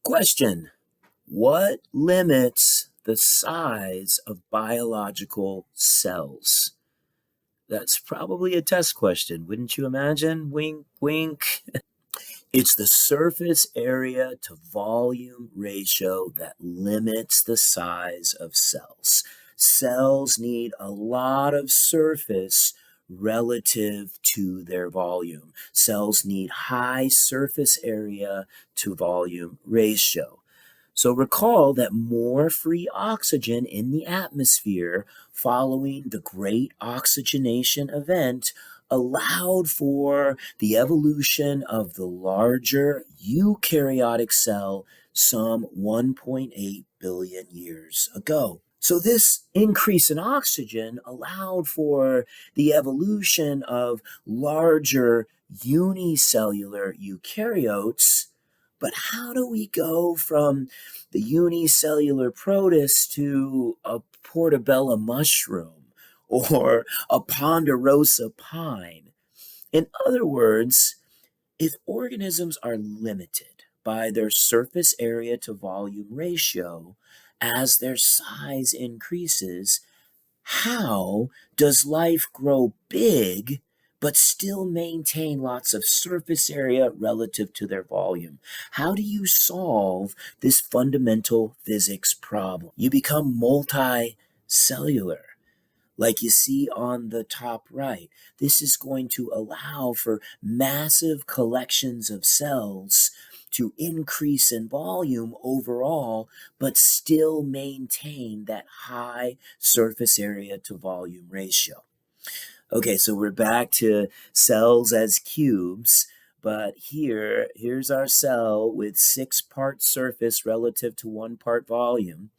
Question: what limits the size of biological cells? That's probably a test question, wouldn't you imagine? Wink, wink. It's the surface area to volume ratio that limits the size of cells. Cells need a lot of surface relative to their volume. Cells need high surface area to volume ratio. So recall that more free oxygen in the atmosphere following the Great Oxygenation Event allowed for the evolution of the larger eukaryotic cell some 1.8 billion years ago. So this increase in oxygen allowed for the evolution of larger unicellular eukaryotes. But how do we go from the unicellular protist to a portobello mushroom or a ponderosa pine? In other words, if organisms are limited by their surface area to volume ratio as their size increases, how does life grow big but still maintain lots of surface area relative to their volume? How do you solve this fundamental physics problem? You become multicellular, like you see on the top right. This is going to allow for massive collections of cells to increase in volume overall, but still maintain that high surface area to volume ratio. Okay, so we're back to cells as cubes, but here's our cell with 6-part surface relative to 1-part volume.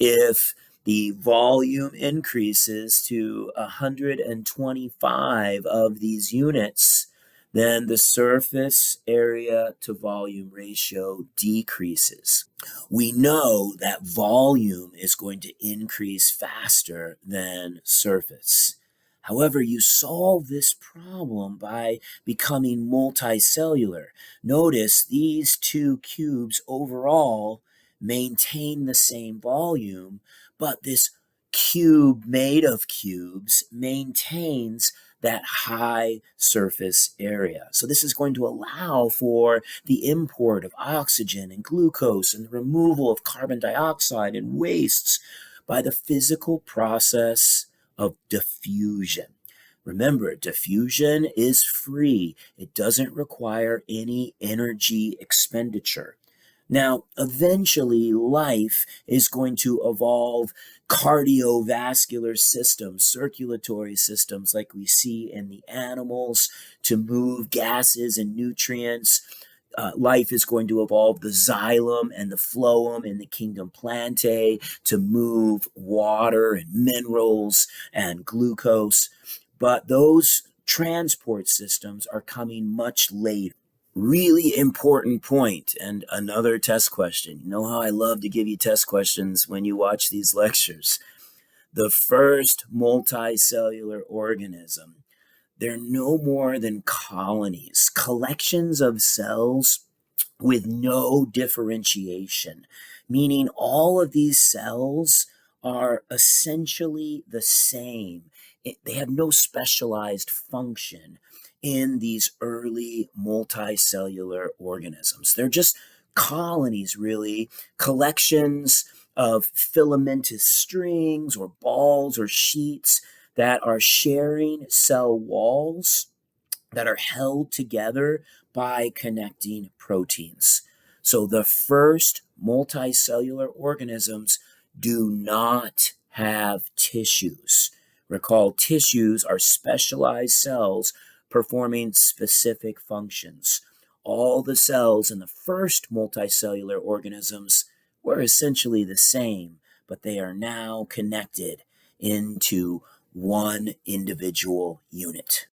If the volume increases to 125 of these units, then the surface area to volume ratio decreases. We know that volume is going to increase faster than surface. However, you solve this problem by becoming multicellular. Notice these two cubes overall maintain the same volume, but this cube made of cubes maintains that high surface area. So this is going to allow for the import of oxygen and glucose and the removal of carbon dioxide and wastes by the physical process of diffusion. Remember, diffusion is free. It doesn't require any energy expenditure. Now, eventually, life is going to evolve cardiovascular systems, circulatory systems like we see in the animals to move gases and nutrients. Life is going to evolve the xylem and the phloem in the kingdom Plantae to move water and minerals and glucose. But those transport systems are coming much later. Really important point, and another test question. You know how I love to give you test questions when you watch these lectures. The first multicellular organism, they're no more than colonies, collections of cells with no differentiation, meaning all of these cells are essentially the same. They have no specialized function in these early multicellular organisms. They're just colonies, really, collections of filamentous strings or balls or sheets that are sharing cell walls that are held together by connecting proteins. So the first multicellular organisms do not have tissues. Recall, tissues are specialized cells performing specific functions. All the cells in the first multicellular organisms were essentially the same, but they are now connected into one individual unit.